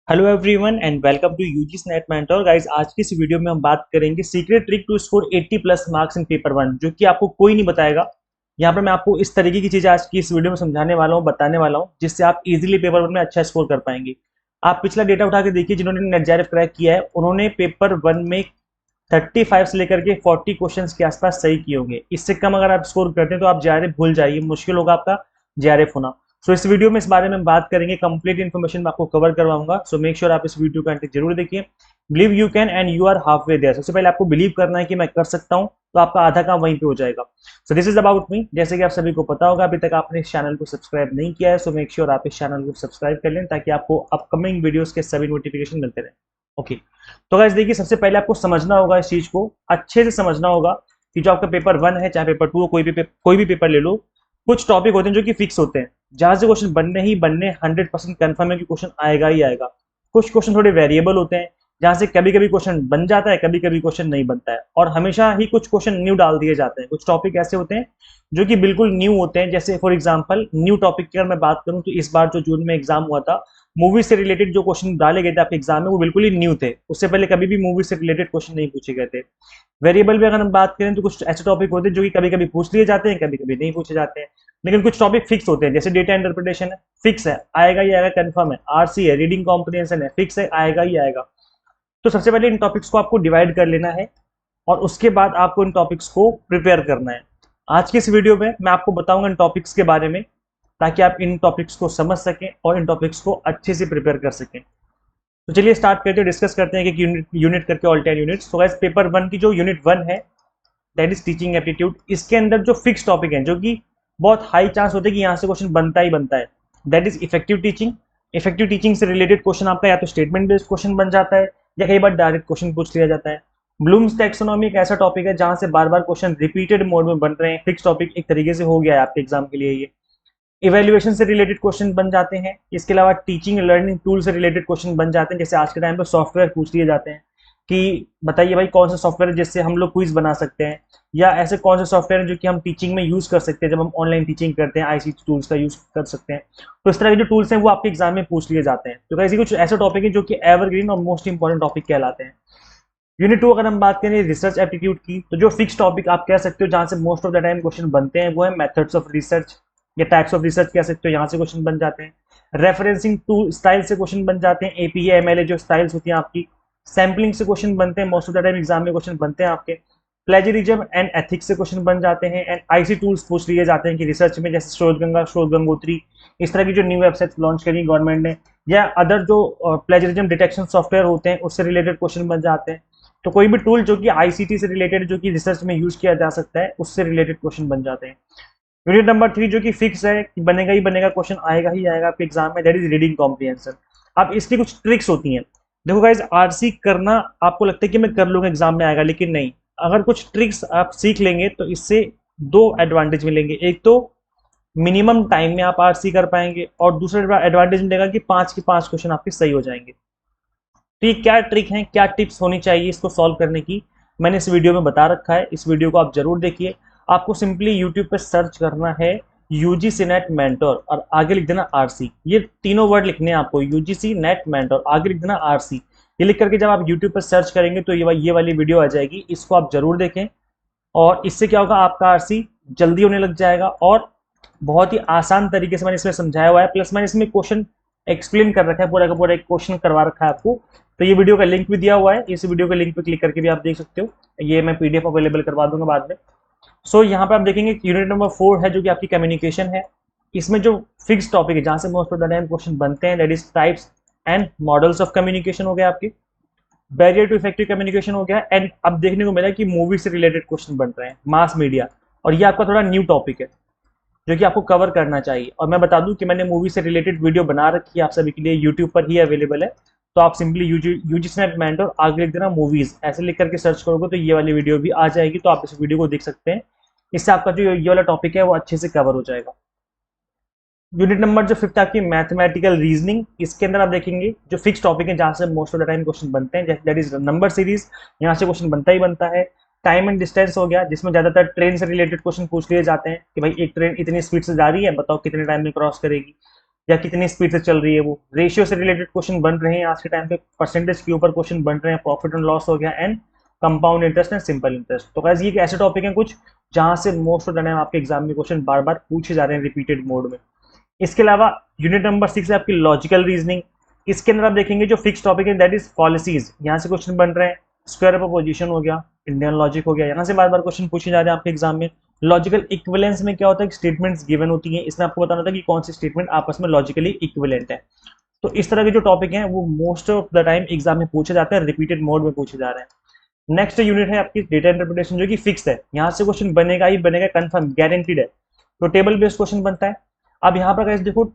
Hello everyone and welcome to UGC NET mentor guys. आज की इस वीडियो में हम बात करेंगे secret trick to score 80 plus marks in paper one, जो कि आपको कोई नहीं बताएगा। यहाँ पर मैं आपको इस तरीके की चीजें आज की इस वीडियो में समझाने वाला हूँ, बताने वाला हूँ, जिससे आप इजीली पेपर वन में अच्छा स्कोर कर पाएंगे। आप पिछला डेटा उठा के देखिए, जिन्होंने नेट जेआरएफ क्रैक किया है उन्होंने पेपर वन में 35 से लेकर के 40 क्वेश्चन के आसपास सही किए होंगे। इससे कम अगर आप स्कोर करते हैं तो आप जेआरएफ भूल जाइए, मुश्किल होगा आपका जेआरएफ होना। सो इस वीडियो में इस बारे में बात करेंगे, कंप्लीट इन्फॉर्मेशन मैं आपको कवर करवाऊंगा। सो मेक श्योर आप इस वीडियो को अंत तक जरूर देखिए। Believe you can and you are halfway there. सबसे पहले आपको बिलीव करना है कि मैं कर सकता हूं, तो आपका आधा काम वहीं पे हो जाएगा। So this is about me. जैसे कि आप सभी को पता होगा, अभी तक आपने इस चैनल को सब्सक्राइब नहीं किया है, सो मेक श्योर आप इस चैनल को सब्सक्राइब कर लें ताकि आपको अपकमिंग वीडियोस के सभी नोटिफिकेशन मिलते रहे। ओके, तो गाइस देखिए, सबसे पहले आपको समझना होगा, इस चीज को अच्छे से समझना होगा कि जो आपका पेपर वन है, चाहे पेपर टू हो, कोई भी पेपर ले लो, कुछ टॉपिक होते हैं जो कि फिक्स होते हैं, जहां से क्वेश्चन बनने ही बनने 100% कंफर्म है कि क्वेश्चन आएगा ही आएगा। कुछ क्वेश्चन थोड़े वेरिएबल होते हैं, जहां से कभी कभी क्वेश्चन बन जाता है, कभी कभी क्वेश्चन नहीं बनता है, और हमेशा ही कुछ क्वेश्चन न्यू डाल दिए जाते हैं। कुछ टॉपिक ऐसे होते हैं जो कि बिल्कुल न्यू होते हैं। जैसे फॉर एग्जाम्पल न्यू टॉपिक की अगर मैं बात करूं, तो इस बार जो जून में एग्जाम हुआ था, मूवी से रिलेटेड जो क्वेश्चन डाले गए थे आपके एग्जाम में, वो बिल्कुल ही न्यू थे। उससे पहले कभी भी मूवी से रिलेटेड क्वेश्चन नहीं पूछे गए थे। वेरिएबल भी अगर हम बात करें, तो कुछ ऐसे टॉपिक होते हैं जो कि कभी कभी पूछ लिए जाते हैं, कभी कभी नहीं पूछे जाते हैं। लेकिन कुछ टॉपिक फिक्स होते हैं, जैसे डेटा इंटरप्रिटेशन है, फिक्स है, आएगा ही आएगा, कंफर्म है। आरसी है, रीडिंग कॉम्प्रिहेंशन है, फिक्स है, आएगा ही आएगा। तो सबसे पहले इन टॉपिक्स को आपको डिवाइड कर लेना है, और उसके बाद आपको इन टॉपिक्स को प्रिपेयर करना है। आज की इस वीडियो में मैं आपको बताऊंगा इन टॉपिक्स के बारे में, ताकि आप इन टॉपिक्स को समझ सकें और इन टॉपिक्स को अच्छे से प्रिपेयर कर सकें। तो चलिए स्टार्ट करते हैं, डिस्कस करते हैं कि यूनिट यूनिट करके ऑल 10 यूनिट्स। तो गाइस, पेपर वन की जो यूनिट वन है, दैट इज टीचिंग एप्टीट्यूड, इसके अंदर जो फिक्स टॉपिक है, जो कि बहुत हाई चांस होते हैं कि यहाँ से क्वेश्चन बनता ही बनता है, that is effective teaching. Effective teaching से रिलेटेड क्वेश्चन आपका या तो स्टेटमेंट बेस्ड क्वेश्चन बन जाता है, या कई बार डायरेक्ट क्वेश्चन पूछ लिया जाता है। ब्लूम्स टैक्सोनॉमी एक ऐसा टॉपिक है जहां से बार बार क्वेश्चन रिपीटेड मोड में बन रहे हैं। फिक्स टॉपिक एक तरीके से हो गया है आपके एग्जाम के लिए ये। इवेल्युएशन से रिलेटेड क्वेश्चन बन जाते हैं। इसके अलावा टीचिंग लर्निंग टूल से रिलेटेड क्वेश्चन बन जाते हैं। जैसे आज के टाइम पे सॉफ्टवेयर पूछ लिए जाते हैं कि बताइए भाई कौन सा सॉफ्टवेयर है जिससे हम लोग क्विज बना सकते हैं, या ऐसे कौन से सॉफ्टवेयर है जो कि हम टीचिंग में यूज कर सकते हैं, जब हम ऑनलाइन टीचिंग करते हैं आईसीटी टूल्स का यूज कर सकते हैं। तो इस तरह के जो टूल्स हैं वो आपके एग्जाम में पूछ लिए जाते हैं। तो ऐसे कुछ ऐसे टॉपिक है जो कि एवरग्रीन और मोस्ट इंपॉर्टेंट टॉपिक कहलाते हैं। यूनिट टू अगर हम बात करें रिसर्च एप्टीट्यूड की, तो जो फिक्स टॉपिक आप कह सकते हो जहां से most of the time question बनते हैं, वो है मेथड्स ऑफ रिसर्च या टाइप्स ऑफ रिसर्च कह सकते हो, यहाँ से क्वेश्चन बन जाते हैं। रेफरेंसिंग टू स्टाइल से क्वेश्चन बन जाते हैं, एपीए एमएलए जो स्टाइल्स होती हैं आपकी। सैम्पलिंग से क्वेश्चन बनते हैं, most of the time exam में क्वेश्चन बनते हैं आपके। प्लेजरिज्म एंड एथिक्स से क्वेश्चन बन जाते हैं, एंड आईसी टूल्स पूछ लिए जाते हैं कि रिसर्च में, जैसे शोध गंगा, शोध गंगोत्री, इस तरह की जो न्यू वेबसाइट लॉन्च करी गवर्नमेंट ने, या अदर जो प्लेजरिज्म डिटेक्शन सॉफ्टवेयर होते हैं, उससे रिलेटेड क्वेश्चन बन जाते हैं। तो कोई भी टूल जो कि आईसीटी से रिलेटेड, जो कि रिसर्च में यूज किया जा सकता है, उससे रिलेटेड क्वेश्चन बन जाते हैं। यूनिट नंबर थ्री जो कि फिक्स है कि बनेगा ही बनेगा, क्वेश्चन आएगा ही आएगा आपके एग्जाम में, दैट इज रीडिंग कॉम्प्रिहेंशन। अब इसकी कुछ ट्रिक्स होती हैं। देखो गाइज, आरसी करना आपको लगता है कि मैं कर लूंगा एग्जाम में आएगा, लेकिन नहीं। अगर कुछ ट्रिक्स आप सीख लेंगे तो इससे दो एडवांटेज मिलेंगे। एक तो मिनिमम टाइम में आप आरसी कर पाएंगे, और दूसरा एडवांटेज मिलेगा कि 5 के 5 क्वेश्चन आपके सही हो जाएंगे। तो ये क्या ट्रिक है, क्या टिप्स होनी चाहिए इसको सॉल्व करने की, मैंने इस वीडियो में बता रखा है। इस वीडियो को आप जरूर देखिए। आपको सिंपली यूट्यूब पे सर्च करना है यूजीसी नेट मेंटोर, और आगे लिख देना आरसी। ये तीनों वर्ड लिखने हैं आपको, यूजीसी नेट मेंटोर, आगे लिख देना आरसी। ये लिख करके जब आप यूट्यूब पर सर्च करेंगे तो ये वाली वीडियो आ जाएगी, इसको आप जरूर देखें। और इससे क्या होगा, आपका आरसी जल्दी होने लग जाएगा, और बहुत ही आसान तरीके से मैंने इसमें समझाया हुआ है। प्लस मैंने इसमें क्वेश्चन एक्सप्लेन कर रखा है, पूरा का पूरा एक क्वेश्चन करवा रखा है आपको। तो ये वीडियो का लिंक भी दिया हुआ है, इस वीडियो के लिंक पे क्लिक करके भी आप देख सकते हो। ये मैं पीडीएफ अवेलेबल करवा दूंगा बाद में। सो यहाँ पे आप देखेंगे यूनिट नंबर 4 है जो कि आपकी कम्युनिकेशन है। इसमें जो फिक्स टॉपिक है जहां से most of the time question बनते हैं, that is types and models of communication हो गया आपके। बैरियर टू इफेक्टिव कम्युनिकेशन हो गया। एंड अब देखने को मिला कि मूवी से रिलेटेड क्वेश्चन बन रहे हैं, मास मीडिया, और ये आपका थोड़ा न्यू टॉपिक है जो कि आपको कवर करना चाहिए। और मैं बता दूं कि मैंने मूवी से रिलेटेड वीडियो बना रखी है आप सभी के लिए, यूट्यूब पर ही अवेलेबल है। तो आप सिंपली यूजीसी नेट मेंटोर आगे लिख देना मूवीज, ऐसे लिख करके सर्च करोगे तो ये वाली वीडियो भी आ जाएगी, तो आप इस वीडियो को देख सकते हैं। इससे आपका जो ये वाला टॉपिक है वो अच्छे से कवर हो जाएगा। यूनिट नंबर जो फिफ्थ आपकी मैथमेटिकल रीजनिंग, इसके अंदर आप देखेंगे जो फिक्स टॉपिक है जहां से most of the time question बनते हैं, दैट इज नंबर सीरीज, यहाँ से क्वेश्चन बनता ही बनता है। टाइम एंड डिस्टेंस हो गया, जिसमें ज्यादातर ट्रेन से रिलेटेड क्वेश्चन पूछ लिए जाते हैं कि भाई एक ट्रेन इतनी स्पीड से जा रही है, बताओ कितने टाइम में क्रॉस करेगी। या कितनी स्पीड से चल रही है वो। रेशियो से रिलेटेड क्वेश्चन बन रहे हैं आज के टाइम पे, परसेंटेज के ऊपर क्वेश्चन बन रहे हैं, प्रॉफिट एंड लॉस हो गया, and compound interest and simple interest. तो गाइस ये एक ऐसे टॉपिक हैं कुछ जहां से मोस्ट ऑफ द टाइम आपके एग्जाम में क्वेश्चन बार बार पूछे जा रहे हैं रिपीटेड मोड में। इसके अलावा यूनिट नंबर 6 है आपकी लॉजिकल रीजनिंग। इसके अंदर आप देखेंगे जो फिक्स टॉपिक है दैट इज पॉलिसीज, यहाँ से क्वेश्चन बन रहे हैं। स्क्वायर ऑफ अपोजिशन हो गया, इंडियन लॉजिक हो गया, यहाँ से बार बार क्वेश्चन पूछे जा रहे हैं आपके एग्जाम में। लॉजिकल इक्विवेलेंस में क्या होता है कि स्टेटमेंट्स गिवन होती हैं, इसमें आपको बताना था कि कौन सी स्टेटमेंट आपस में लॉजिकली इक्विवेलेंट है। तो इस तरह के जो टॉपिक हैं वो most of the time exam में पूछे जाते हैं, रिपीटेड मोड में पूछे जा रहे हैं। नेक्स्ट यूनिट है आपकी डेटा इंटरप्रिटेशन, जो कि फिक्स है, यहाँ से क्वेश्चन बनेगा ही बनेगा, कंफर्म गारंटीड है। तो टेबल बेस्ड क्वेश्चन बनता है। अब यहाँ पर देखो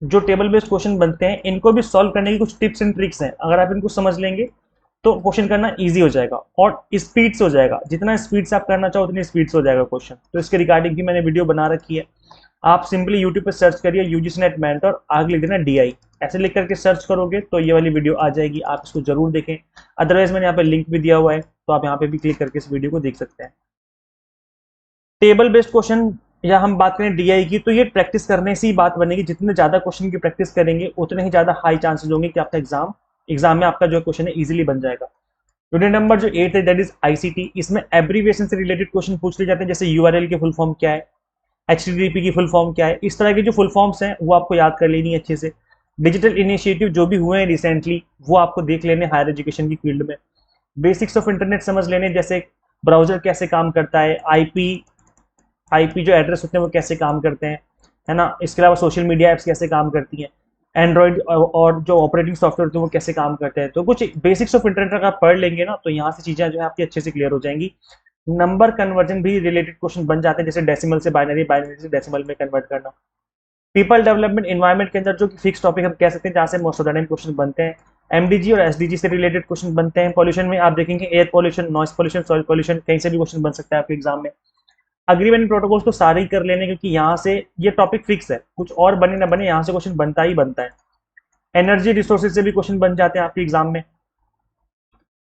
जो टेबल बेस्ड क्वेश्चन बनते हैं इनको भी सॉल्व करने की कुछ टिप्स एंड ट्रिक्स हैं, अगर आप इनको समझ लेंगे तो क्वेश्चन करना इजी हो जाएगा और स्पीड से हो जाएगा। जितना स्पीड से आप करना चाहो उतनी स्पीड से हो जाएगा क्वेश्चन। तो इसके रिगार्डिंग भी मैंने वीडियो बना रखी है, आप सिंपली यूट्यूब पर सर्च करिए यूजीसी नेट मेंटर, आगे लिख देना DI, ऐसे लिख करके सर्च करोगे तो ये वाली वीडियो आ जाएगी, आप इसको जरूर देखें। अदरवाइज मैंने यहाँ पे लिंक भी दिया हुआ है, तो आप यहाँ पे भी क्लिक करके इस वीडियो को देख सकते हैं। टेबल बेस्ड क्वेश्चन या हम बात करें DI की, तो ये प्रैक्टिस करने से ही बात बनेगी। जितने ज्यादा क्वेश्चन की प्रैक्टिस करेंगे उतने ही ज्यादा हाई चांसेस होंगे कि आपका एग्जाम में आपका जो क्वेश्चन है इजीली बन जाएगा। यूनिट नंबर जो 8 है दैट इज ICT, इसमें एब्रीविएशन से रिलेटेड क्वेश्चन पूछ लिए जाते हैं, जैसे URL की फुल फॉर्म क्या है, HTTP की फुल फॉर्म क्या है, इस तरह की जो फुल फॉर्म्स हैं वो आपको याद कर लेनी है अच्छे से। डिजिटल इनिशिएटिव जो भी हुए हैं रिसेंटली वो आपको देख लेने हायर एजुकेशन की फील्ड में। बेसिक्स ऑफ इंटरनेट समझ लेने, जैसे ब्राउजर कैसे काम करता है, आईपी जो एड्रेस होते हैं वो कैसे काम करते हैं, है ना। इसके अलावा सोशल मीडिया एप्स कैसे काम करती हैं, एंड्रॉइड और जो ऑपरेटिंग सॉफ्टवेयर होते हैं वो कैसे काम करते हैं। तो कुछ बेसिक्स ऑफ इंटरनेट अगर आप पढ़ लेंगे ना तो यहाँ से चीजें जो है आपकी अच्छे से क्लियर हो जाएंगी। नंबर कन्वर्जन भी रिलेटेड क्वेश्चन बन जाते हैं, जैसे डेसिमल से बाइनरी, बाइनरी से डेसिमल में कन्वर्ट करना। पीपल डेवलपमेंट एनवायरमेंट के अंदर जो कि फिक्स टॉपिक हम कह सकते हैं जहाँ से most of the time question बनते हैं। MDG और SDG से रिलेटेड क्वेश्चन बनते हैं। पॉल्यूशन में आप देखेंगे air pollution, noise pollution, soil pollution, कहीं से भी क्वेश्चन बन सकता है आपके एग्जाम में। अग्रीमेंट प्रोटोकॉल्स तो सारे ही कर लेने, क्योंकि यहाँ से ये टॉपिक फिक्स है, कुछ और बने ना बने यहाँ से क्वेश्चन बनता ही बनता है। एनर्जी रिसोर्सेज से भी क्वेश्चन बन जाते हैं आपके एग्जाम में।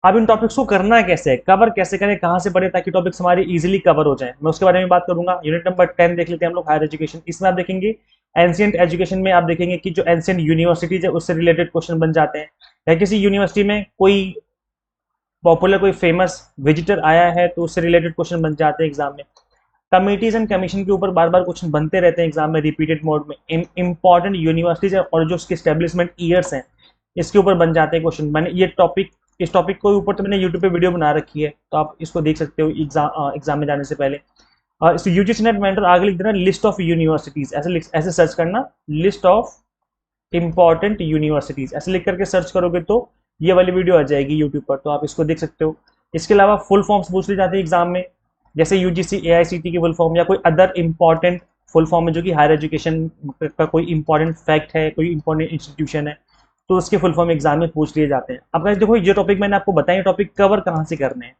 अब इन टॉपिक्स को करना कैसे है, कवर कैसे करें, कहाँ से पढ़े ताकि टॉपिक्स हमारे इजीली कवर हो जाए, मैं उसके बारे में बात करूंगा। यूनिट नंबर 10 देख लेते हैं हम लोग, हायर एजुकेशन। इसमें आप देखेंगे एंशिएंट एजुकेशन में आप देखेंगे कि जो एंशिएंट यूनिवर्सिटीज है उससे रिलेटेड क्वेश्चन बन जाते हैं, या किसी यूनिवर्सिटी में कोई पॉपुलर कोई फेमस विजिटर आया है तो उससे रिलेटेड क्वेश्चन बन जाते हैं एग्जाम में। कमिटीज एंड कमीशन के ऊपर बार बार क्वेश्चन बनते रहते हैं एग्जाम में रिपीटेड मोड में। इंपॉर्टेंट यूनिवर्सिटीज और जो उसके स्टैब्लिशमेंट ईयर्स हैं इसके ऊपर बन जाते हैं क्वेश्चन। मैंने ये टॉपिक इस टॉपिक के ऊपर तो मैंने यूट्यूब पे वीडियो बना रखी है, तो आप इसको देख सकते हो एग्जाम में जाने से पहले। और इस यूजीसी नेट मेंटर आगे लिख देना लिस्ट ऑफ यूनिवर्सिटीज, ऐसे सर्च करना, लिस्ट ऑफ इंपॉर्टेंट यूनिवर्सिटीज, ऐसे लिख करके सर्च करोगे तो ये वाली वीडियो आ जाएगी यूट्यूब पर, तो आप इसको देख सकते हो। इसके अलावा फुल फॉर्म्स पूछ ली जाती है एग्जाम में, जैसे यूजीसी AICT की फुल फॉर्म या कोई अदर इंपॉर्टेंट फुल फॉर्म है जो कि हायर एजुकेशन का कोई इंपॉर्टेंट फैक्ट है, कोई इंपॉर्टेंट इंस्टीट्यूशन है, तो उसके फुल फॉर्म एग्जाम में पूछ लिए जाते हैं। अब गाइस देखो ये टॉपिक मैंने आपको बताया, टॉपिक कवर कहाँ से करने हैं।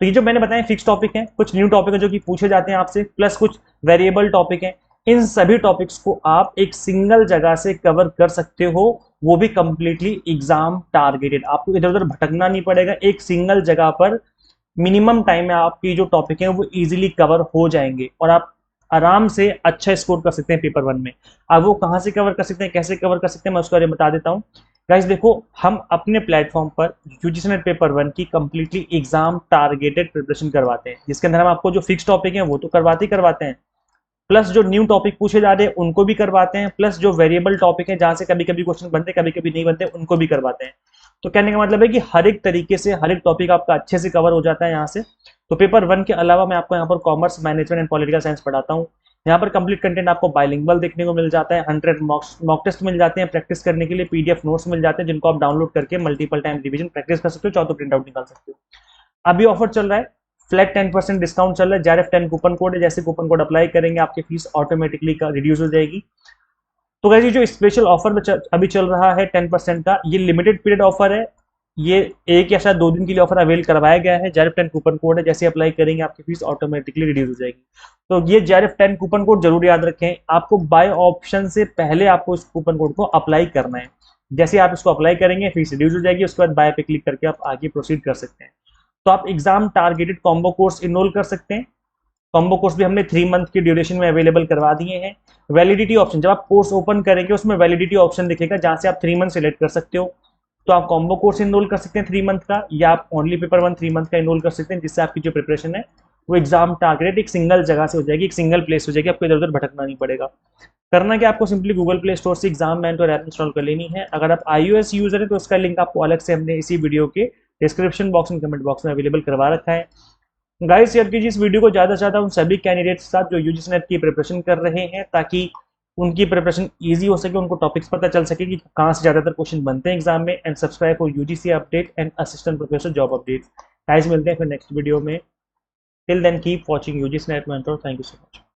तो ये जो मैंने बताया फिक्स टॉपिक है, कुछ न्यू टॉपिक है जो कि पूछे जाते हैं आपसे, प्लस कुछ वेरिएबल टॉपिक है। इन सभी टॉपिक्स को आप एक सिंगल जगह से कवर कर सकते हो, वो भी कंप्लीटली एग्जाम टारगेटेड। आपको इधर उधर भटकना नहीं पड़ेगा, एक सिंगल जगह पर मिनिमम टाइम में आपकी जो टॉपिक है वो इजीली कवर हो जाएंगे और आप आराम से अच्छा स्कोर कर सकते हैं पेपर 1 में। अब वो कहाँ से कवर कर सकते हैं, कैसे कवर कर सकते हैं, मैं उसके बारे में बता देता हूँ। गाइस देखो हम अपने प्लेटफॉर्म पर यूजीसी नेट पेपर 1 की कंप्लीटली एग्जाम टारगेटेड प्रिपरेशन करवाते हैं, जिसके अंदर हम आपको जो फिक्स टॉपिक है वो तो करवाते हैं, प्लस जो न्यू टॉपिक पूछे जा रहे हैं उनको भी करवाते हैं, प्लस जो वेरिएबल टॉपिक है जहां से कभी कभी क्वेश्चन बनते हैं कभी कभी नहीं बनते उनको भी करवाते हैं। तो कहने का मतलब है कि हर एक तरीके से हर एक टॉपिक आपका अच्छे से कवर हो जाता है यहाँ से। तो पेपर 1 के अलावा मैं आपको यहाँ पर commerce, management and political science पढ़ाता हूँ। यहाँ पर कंप्लीट कंटेंट आपको बाइलिंगुअल देखने को मिल जाता है, 100 मॉक टेस्ट मिल जाते हैं प्रैक्टिस करने के लिए, PDF नोट्स मिल जाते हैं जिनको आप डाउनलोड करके मल्टीपल टाइम रिवीजन प्रैक्टिस कर सकते हो, चाहो तो प्रिंट आउट निकाल सकते हो। अभी ऑफर चल रहा है, फ्लैट 10% डिस्काउंट चल रहा है, JRF10 कूपन कोड है, जैसे कूपन कोड अप्लाई करेंगे आपकी फीस ऑटोमेटिकली रिड्यूस हो जाएगी। तो गाइस ये जो स्पेशल ऑफर में अभी चल रहा है 10% का, ये लिमिटेड पीरियड ऑफर है, ये 1 या शायद 2 दिन के लिए ऑफर अवेल करवाया गया है। JRF10 कूपन कोड है, जैसे अप्लाई करेंगे आपकी फीस ऑटोमेटिकली रिड्यूस हो जाएगी। तो ये JRF10 कूपन कोड जरूर याद रखें, आपको बाय ऑप्शन से पहले आपको इस कूपन कोड को अप्लाई करना है। जैसे आप इसको अप्लाई करेंगे फीस रिड्यूस हो जाएगी, उसके बाद बाय पे क्लिक करके आप आगे प्रोसीड कर सकते हैं। तो आप exam targeted combo course enrol कर सकते हैं। कॉम्बो कोर्स भी हमने 3 मंथ की ड्यूरेशन में अवेलेबल करवा दिए हैं। वैलिडिटी ऑप्शन, जब आप कोर्स ओपन करेंगे उसमें वैलिडिटी ऑप्शन दिखेगा जहां से आप 3 मंथ सेलेक्ट कर सकते हो। तो आप कॉम्बो कोर्स इनरोल कर सकते हैं 3 मंथ का, या आप ओनली पेपर 1 3 मंथ का इनरोल कर सकते हैं, जिससे आपकी जो प्रिपरेशन है वो एग्जाम टारगेट एक सिंगल जगह से हो जाएगी, एक सिंगल प्लेस हो जाएगी, आपको इधर उधर भटकना नहीं पड़ेगा। करना क्या, आपको सिंपली गूगल प्ले स्टोर से एग्जाम मेंटोर ऐप इंस्टॉल कर लेनी है। अगर आप iOS यूजर है तो उसका लिंक आपको अलग से हमने इसी वीडियो के डिस्क्रिप्शन बॉक्स में, कमेंट बॉक्स में अवेलेबल करवा रखा है। गाइस शेयर कीजिए इस वीडियो को ज़्यादा से ज़्यादा उन सभी कैंडिडेट्स के साथ जो यूजीसी नेट की प्रिपरेशन कर रहे हैं, ताकि उनकी प्रिपरेशन ईजी हो सके, उनको टॉपिक्स पता चल सके कि कहाँ से ज़्यादातर क्वेश्चन बनते हैं एग्जाम में। And subscribe for UGC update and assistant professor job updates. Guys मिलते हैं फिर नेक्स्ट वीडियो में। Till then keep watching UGC NET mentor. Thank you so much.